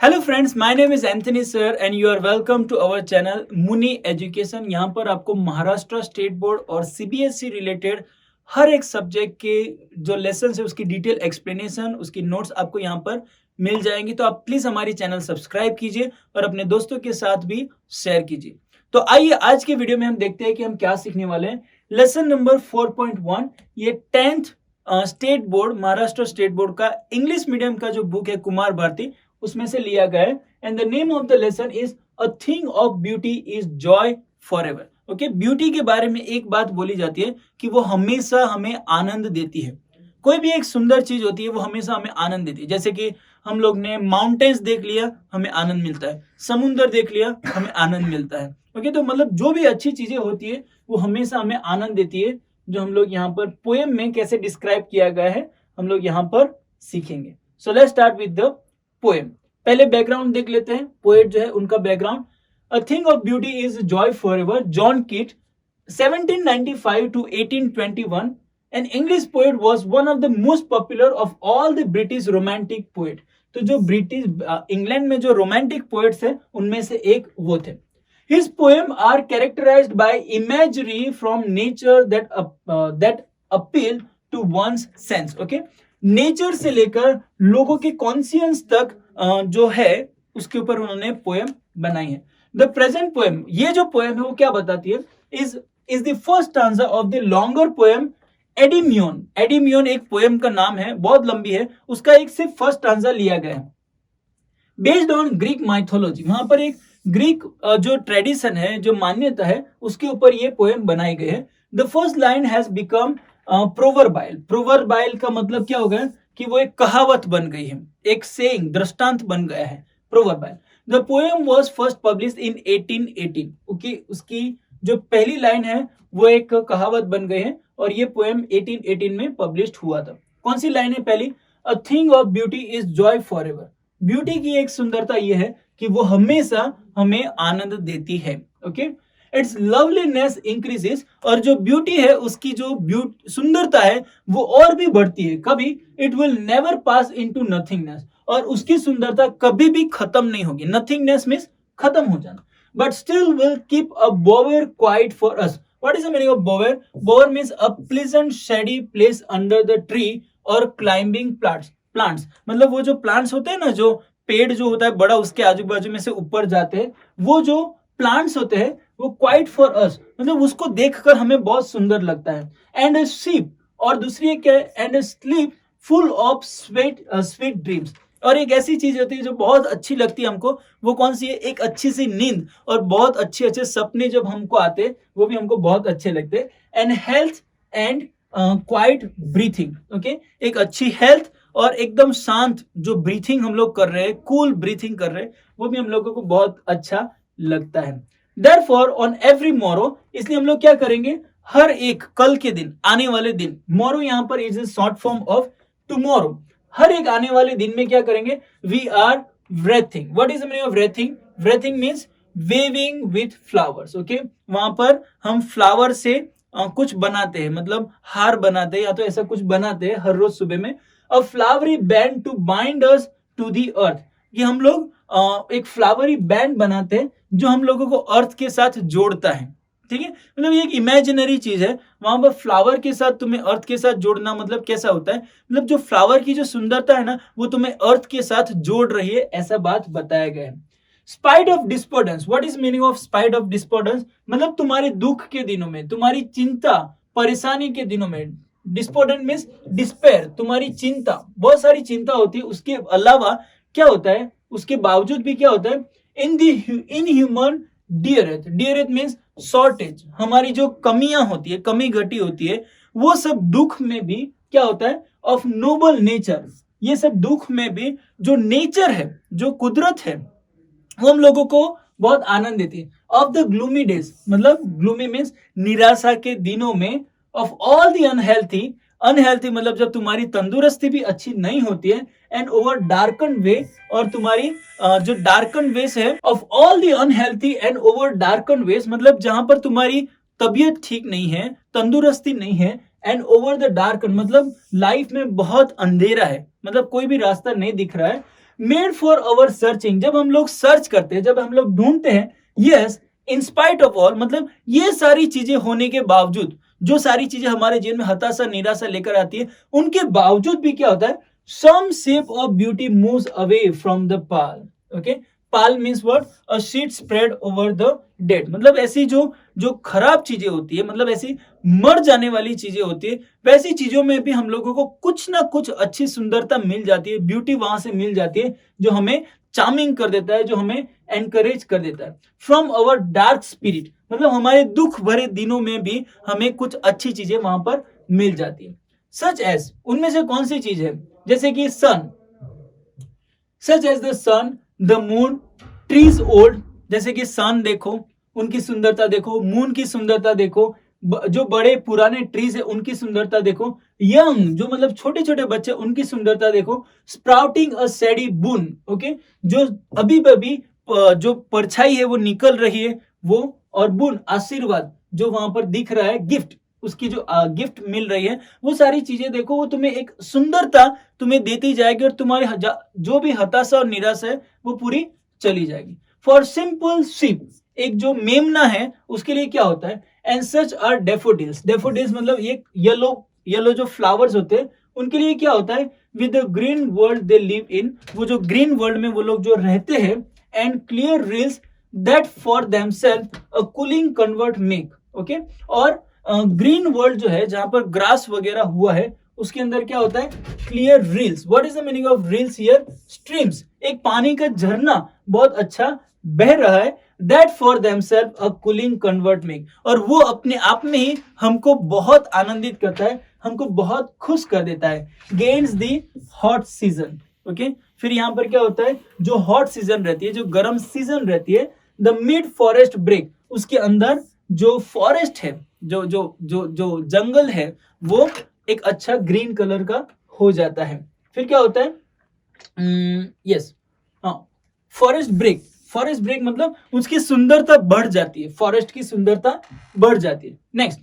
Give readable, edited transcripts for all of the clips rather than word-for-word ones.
Hello friends, my name is Anthony sir and you are welcome to our channel Muni education. यहाँ पर आपको Maharashtra state board और CBSE related हर एक subject के जो लेसन है उसकी डिटेल एक्सप्लेनेशन, उसकी नोट्स आपको यहाँ पर मिल जाएंगी। तो आप प्लीज हमारी चैनल सब्सक्राइब कीजिए और अपने दोस्तों के साथ भी शेयर कीजिए। तो आइए आज के वीडियो में हम देखते हैं कि हम क्या सीखने वाले हैं। लेसन नंबर 4.1, ये 10th state board, Maharashtra state board का इंग्लिश मीडियम का जो बुक है कुमार भारती, उसमें से लिया गया है। And the name of the lesson is a thing of beauty is Joy for ever. Okay, beauty के बारे में एक बात बोली जाती है कि वो हमेशा हमें आनंद देती है। कोई भी एक सुंदर चीज होती है वो हमेशा हमें आनंद देती है। जैसे कि हम लोग ने माउंटेन्स देख लिया, हमें आनंद मिलता है, समुद्र देख लिया, हमें आनंद मिलता है। ओके, तो मतलब जो भी अच्छी चीजें होती है वो हमेशा हमें आनंद देती है। जो हम लोग यहाँ पर पोएम में कैसे डिस्क्राइब किया गया है हम लोग यहाँ पर सीखेंगे। So let's start with the poem. पहले बैकग्राउंड देख लेते हैं, पोएट जो है उनका background. A thing of beauty is Joy forever, John कीट, 1795 to 1821, an English poet, was one of the most popular of all the British romantic poet। तो जो ब्रिटिश इंग्लैंड में जो रोमांटिक पोएट्स है उनमें से एक वो थे। His poems are characterized by imagery from nature that appeal to one's sense। Okay, nature से लेकर लोगों के कॉन्शियंस तक जो है उसके ऊपर उन्होंने पोएम बनाई है। द प्रेजेंट पोएम, ये जो पोएम है वो क्या बताती है, is the first stanza of the longer poem Endymion. Endymion एक पोएम का नाम है, बहुत लंबी है, उसका एक से फर्स्ट स्टांजा लिया गया है। बेस्ड ऑन ग्रीक माइथोलॉजी, वहां पर एक ग्रीक जो ट्रेडिशन है, जो मान्यता है, उसके ऊपर ये पोएम बनाई गई है। The first line has become proverbial. Proverbial का मतलब क्या हो गया कि वो एक कहावत बन गई है, एक सेइंग, दृष्टांत बन गया है proverbial. The poem was first published in 1818। Okay, उसकी जो पहली लाइन है वो एक कहावत बन गई है और ये पोएम 1818 में पब्लिश्ड हुआ था। कौन सी लाइन है पहली? A thing of beauty is Joy for ever. Beauty की एक सुंदरता यह है कि वो हमेशा हमें आनंद देती है। ओके, इट्स लवलीनेस इंक्रीजेस, और जो ब्यूटी है उसकी जो सुंदरता है वो और भी बढ़ती है। कभी it will never pass into nothingness, और उसकी सुंदरता कभी भी खत्म नहीं होगी। नथिंगनेस मीन्स खत्म हो जाना। But still will keep a बोवर quiet for us. What is the meaning of बोवर? बोवर means a pleasant shady place under the tree और क्लाइंबिंग प्लांट्स। मतलब वो जो प्लांट्स होते हैं ना, जो पेड़ जो होता है बड़ा, उसके आजू बाजू में से ऊपर जाते हैं, वो जो प्लांट्स होते हैं वो क्वाइट फॉर अस, मतलब उसको देखकर हमें बहुत सुंदर लगता है। एंड स्लीप, और दूसरी एक क्या है, and sleep full of sweet dreams. और एक ऐसी चीज होती है जो बहुत अच्छी लगती है हमको, वो कौन सी है? एक अच्छी सी नींद और बहुत अच्छे अच्छे सपने जब हमको आते वो भी हमको बहुत अच्छे लगते हैं। And health and quite breathing. Okay, एक अच्छी हेल्थ और एकदम शांत जो ब्रीथिंग हम लोग कर रहे हैं, कूल ब्रीथिंग कर रहे हैं, वो भी हम लोगों को बहुत अच्छा लगता है। Therefore, on every morrow, इसलिए हम लोग क्या करेंगे, हर एक कल के दिन, आने वाले दिन, मोरो यहाँ पर is a short form of tomorrow. हर एक आने वाले दिन में क्या करेंगे? We are wreathing। What is the meaning of wreathing? wreathing means weaving with flowers. Okay, वहां पर हम फ्लावर से कुछ बनाते हैं, मतलब हार बनाते हैं या तो ऐसा कुछ बनाते हैं हर रोज सुबह में। A flowery band to bind us to the earth. ये हम लोग एक फ्लावरी बैंड बनाते हैं जो हम लोगों को अर्थ के साथ जोड़ता है। ठीक है, मतलब ये एक इमेजिनरी चीज है। वहां पर फ्लावर के साथ तुम्हें अर्थ के साथ जोड़ना मतलब कैसा होता है, मतलब जो फ्लावर की जो सुंदरता है ना वो तुम्हें अर्थ के साथ जोड़ रही है, ऐसा बात बताया गया है। Spite of despondence. What is meaning of spite of despondence? मतलब तुम्हारे दुख के दिनों में, तुम्हारी चिंता परेशानी के दिनों में, डिस्पोर्डेंट मीन्स डिस्पेयर, तुम्हारी चिंता, बहुत सारी चिंता होती है, उसके अलावा क्या होता है, उसके बावजूद भी क्या होता है, इन ह्यूमन डियरेथ। डियरेथ मीन्स शॉर्टेज, हमारी जो कमियां होती है, कमी घटी होती है, वो सब दुख में भी क्या होता है, ऑफ नोबल नेचर। ये सब दुख में भी जो नेचर है, जो कुदरत है, वो हम लोगों को बहुत आनंद देती है। ऑफ द ग्लूमी डेज, मतलब ग्लूमी मीन्स निराशा के दिनों में। Of all the unhealthy, unhealthy मतलब जब तुम्हारी तंदुरुस्ती भी अच्छी नहीं होती है। एंड ओवर डार्कन वे, और तुम्हारी जो डार्कन वेज है, of all the unhealthy and over darken ways, मतलब जहां पर तुम्हारी तबीयत ठीक नहीं है, तंदुरुस्ती नहीं है। एंड ओवर द डार्कन मतलब लाइफ में बहुत अंधेरा है, मतलब कोई भी रास्ता नहीं दिख रहा है। मेड फॉर अवर सर्चिंग, जब हम लोग सर्च करते हैं, जब हम लोग ढूंढते हैं, yes, in spite of all, मतलब ये सारी चीजें होने के बावजूद, जो सारी चीजें हमारे जीवन में हताशा निराशा लेकर आती है, उनके बावजूद भी क्या होता है, some shape of beauty moves away from the pall. Okay, pall means what, a sheet spread over the dead, मतलब ऐसी जो जो खराब चीजें होती है, मतलब ऐसी मर जाने वाली चीजें होती है, वैसी चीजों में भी हम लोगों को कुछ ना कुछ अच्छी सुंदरता मिल जाती है, ब्यूटी वहां से मिल जाती है, जो हमें चार्मिंग कर देता है, जो हमें एनकरेज कर देता है. फ्रॉम अवर डार्क स्पिरिट, मतलब हमारे दुख भरे दिनों में भी हमें कुछ अच्छी चीजें वहां पर मिल जाती है. सच एज, उनमें से कौन सी चीज है, जैसे कि sun, such as the sun, the moon, trees old, जैसे कि सन देखो, उनकी सुंदरता देखो, मून की सुंदरता देखो, जो बड़े पुराने ट्रीज है उनकी सुंदरता देखो, यंग, जो मतलब छोटे छोटे बच्चे, उनकी सुंदरता देखो, स्प्राउटिंग अ सैडी बून, ओके, जो अभी अभी जो परछाई है वो निकल रही है, वो, और बून, आशीर्वाद, जो वहां पर दिख रहा है, गिफ्ट, उसकी जो गिफ्ट मिल रही है, वो सारी चीजें देखो, वो तुम्हें एक सुंदरता तुम्हें देती जाएगी, और तुम्हारी जो भी हताशा और निराशा है वो पूरी चली जाएगी. फॉर सिंपल शिप, एक जो मेमना है उसके लिए क्या होता है, and such are daffodils, daffodils मतलब ये येलो येलो जो फ्लावर्स होते हैं, उनके लिए क्या होता है, with the green world they live in, वो जो ग्रीन वर्ल्ड में वो लोग जो रहते हैं, and clear rills that for themself a cooling convert make. Okay, और ग्रीन वर्ल्ड जो है, जहां पर ग्रास वगैरह हुआ है, उसके अंदर क्या होता है, clear rills. What is the meaning of rills here, streams, एक पानी का झरना बहुत अच्छा बह रहा है, that for themself a cooling convert make, और वो अपने आप में ही हमको बहुत आनंदित करता है, हमको बहुत खुश कर देता है. गेन्स दी हॉट सीजन. ओके, फिर यहाँ पर क्या होता है, जो हॉट सीजन रहती है, जो गर्म सीजन रहती है, द मिड फॉरेस्ट ब्रेक, उसके अंदर जो फॉरेस्ट है, जो जो जो जो जंगल है, वो एक अच्छा ग्रीन कलर का हो जाता है. फिर क्या होता है, yes, forest brake, forest brake मतलब उसकी सुंदरता बढ़ जाती है, फॉरेस्ट की सुंदरता बढ़ जाती है. Next,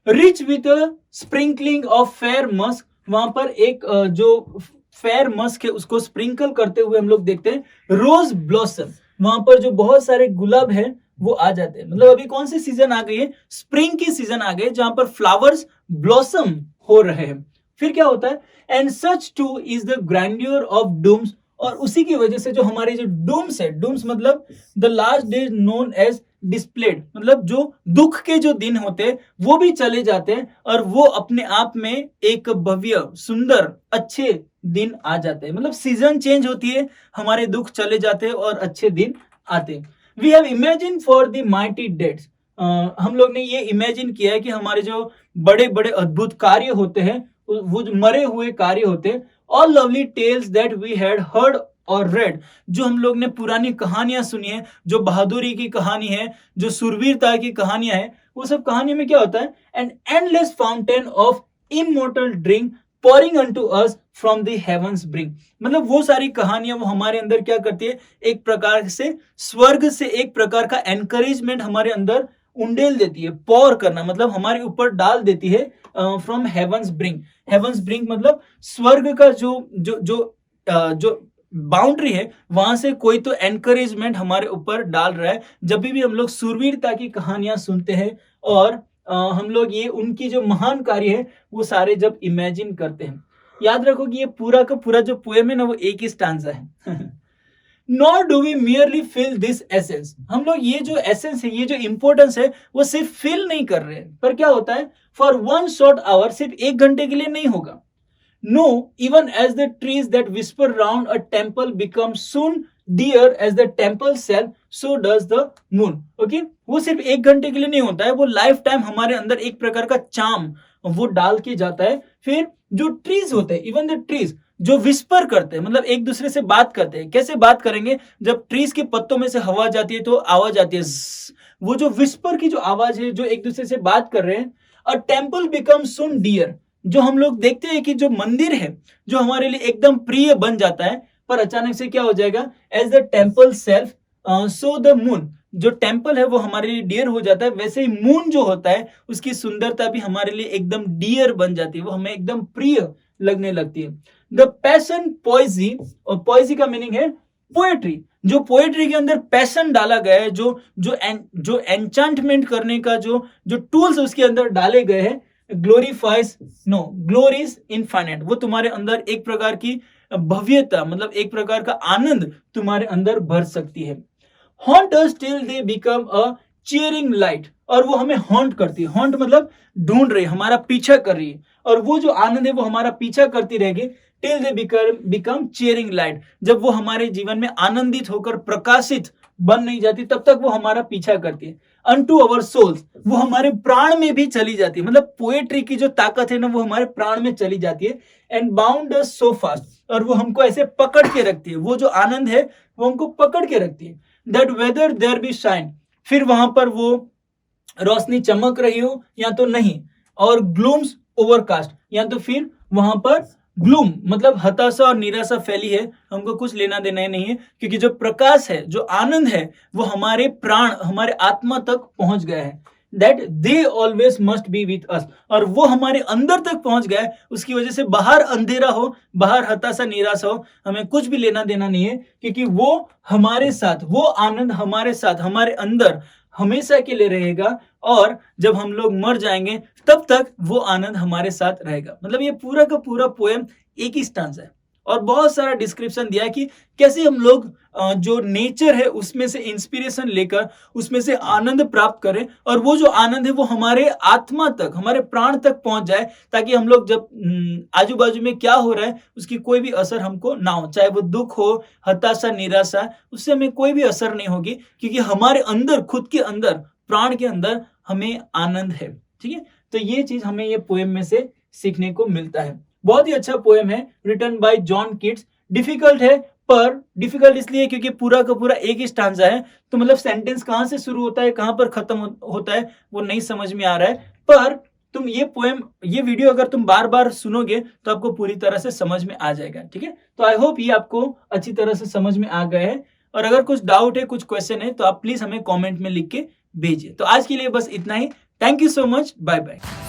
rich with sprinkling of fair Musk, वहां पर एक जो फेयर मस्क है उसको स्प्रिंकल करते हुए हम लोग देखते हैं. रोज ब्लॉसम, वहां पर जो बहुत सारे गुलाब है वो आ जाते हैं, मतलब अभी कौन सी सीजन आ गई है, स्प्रिंग की सीजन आ गई, जहां पर फ्लावर्स ब्लॉसम हो रहे हैं. फिर क्या होता है, and such too is the grandeur of dooms, और उसी की वजह से जो हमारे जो डूम्स है, डूम्स मतलब the last days known as displayed, मतलब जो दुख के जो दिन होते हैं वो भी चले जाते हैं, और वो अपने आप में एक भव्य सुंदर अच्छे दिन आ जाते हैं. मतलब सीजन चेंज होती है, हमारे दुख चले जाते हैं और अच्छे दिन आते हैं. We have imagine for the mighty deads, हम लोग ने ये इमेजिन किया है कि हमारे जो बड़े बड़े अद्भुत कार्य होते हैं, वो जो मरे हुए कार्य होते हैं, all lovely tales that we had heard और रेड, जो हम लोग ने पुरानी कहानियां सुनी है, जो बहादुरी की कहानी है, जो सुरवीरता की कहानियां है, वो सब कहानी में क्या होता है, an endless fountain of immortal drink pouring unto us from the heavens bring, मतलब वो सारी कहानियां वो हमारे अंदर क्या करती है, एक प्रकार से स्वर्ग से एक प्रकार का एनकरेजमेंट हमारे अंदर उंडेल देती है, पौर करना मतलब हमारे ऊपर डाल देती है. From heaven's brink, heaven's brink मतलब स्वर्ग का जो जो जो जो बाउंड्री है, वहां से कोई तो एनकरेजमेंट हमारे ऊपर डाल रहा है, जब भी हम लोग सूरवीरता की कहानियां सुनते हैं, और हम लोग ये उनकी जो महान कार्य है वो सारे जब इमेजिन करते हैं. याद रखो कि ये पूरा का पूरा जो पोएम है ना, वो एक ही स्टांजा है. Nor do we merely feel this essence, हम लोग ये जो एसेंस है, ये जो इंपॉर्टेंस है, वो सिर्फ फील नहीं कर रहे हैं, पर क्या होता है, फॉर वन शॉर्ट आवर, सिर्फ एक घंटे के लिए नहीं होगा. No, even as the trees that whisper round a temple become soon dear as the temple self, so does the moon. Okay, वो सिर्फ एक घंटे के लिए नहीं होता है, वो लाइफ टाइम हमारे अंदर एक प्रकार का चार्म वो डाल के जाता है. फिर जो ट्रीज होते हैं, इवन द ट्रीज जो विस्पर करते हैं, मतलब एक दूसरे से बात करते हैं. कैसे बात करेंगे, जब ट्रीज के पत्तों में से हवा जाती है तो आवाज आती है, वो जो विस्पर की जो आवाज है, जो एक दूसरे से बात कर रहे हैं. A temple become soon dear, जो हम लोग देखते हैं कि जो मंदिर है जो हमारे लिए एकदम प्रिय बन जाता है, पर अचानक से क्या हो जाएगा, as the temple self so the moon, जो टेम्पल है वो हमारे लिए डियर हो जाता है, वैसे ही मून जो होता है उसकी सुंदरता भी हमारे लिए एकदम डियर बन जाती है, वो हमें एकदम प्रिय लगने लगती है. द पैशन पोएजी, और पोएजी का मीनिंग है पोएट्री। जो पोएट्री के अंदर पैशन डाला गया है, जो एन्चांटमेंट करने का जो टूल्स उसके अंदर डाले गए हैं, ग्लोरीफाइज नो ग्लोरीज इनफाइनाइट, वो तुम्हारे अंदर एक प्रकार की भव्यता, मतलब एक प्रकार का आनंद तुम्हारे अंदर भर सकती है। Haunt us till they become a cheering light, और वो हमें हॉन्ट करती है। हॉन्ट मतलब ढूंढ रही, हमारा पीछा कर रही है, और वो जो आनंद है वो हमारा पीछा करती रहेगी till they become cheering light. जब वो हमारे जीवन में आनंदित होकर प्रकाशित बन नहीं जाती तब तक वो हमारा पीछा करती है। अनटू अवर सोल्स, वो हमारे प्राण में भी चली जाती है, मतलब पोएट्री की जो ताकत है ना वो हमारे प्राण में चली जाती है। And bound us so fast, और वो हमको ऐसे पकड़ के रखती है, वो जो आनंद है वो हमको पकड़ के रखती है। That whether there be shine, फिर वहां पर वो रोशनी चमक रही हो या तो नहीं, और ग्लूम्स ओवरकास्ट, या तो फिर वहां पर ग्लूम मतलब हताशा और निराशा फैली है, हमको कुछ लेना देना ही नहीं है, क्योंकि जो प्रकाश है, जो आनंद है, वो हमारे प्राण, हमारे आत्मा तक पहुंच गया है। That they always must be with us, और वो हमारे अंदर तक पहुंच गया है। उसकी वजह से बाहर अंधेरा हो, बाहर हताशा निराशा हो, हमें कुछ भी लेना देना नहीं है, क्योंकि वो हमारे साथ, वो आनंद हमारे साथ, हमारे अंदर हमेशा के लिए रहेगा, और जब हम लोग मर जाएंगे तब तक वो आनंद हमारे साथ रहेगा। मतलब ये पूरा का पूरा पोएम एक ही स्टांजा है, और बहुत सारा डिस्क्रिप्शन दिया है कि कैसे हम लोग जो नेचर है उसमें से इंस्पिरेशन लेकर उसमें से आनंद प्राप्त करें, और वो जो आनंद है वो हमारे आत्मा तक, हमारे प्राण तक पहुंच जाए, ताकि हम लोग जब आजू बाजू में क्या हो रहा है उसकी कोई भी असर हमको ना हो, चाहे वो दुख हो, हताशा, निराशा, उससे हमें कोई भी असर नहीं होगी, क्योंकि हमारे अंदर, खुद के अंदर, प्राण के अंदर हमें आनंद है। ठीक है, तो ये चीज हमें ये पोएम में से सीखने को मिलता है। बहुत ही अच्छा पोएम है, written by John Keats. Difficult है, पर डिफिकल्ट इसलिए क्योंकि पूरा का पूरा एक ही स्टांजा है, तो मतलब सेंटेंस कहां से शुरू होता है कहां पर खत्म होता है वो नहीं समझ में आ रहा है। पर तुम ये पोएम, ये वीडियो अगर तुम बार बार सुनोगे तो आपको पूरी तरह से समझ में आ जाएगा। ठीक है, तो आई होप ये आपको अच्छी तरह से समझ में आ गया है, और अगर कुछ डाउट है, कुछ क्वेश्चन है, तो आप प्लीज हमें कॉमेंट में लिख के भेजिए। तो आज के लिए बस इतना ही। Thank you so much, bye bye.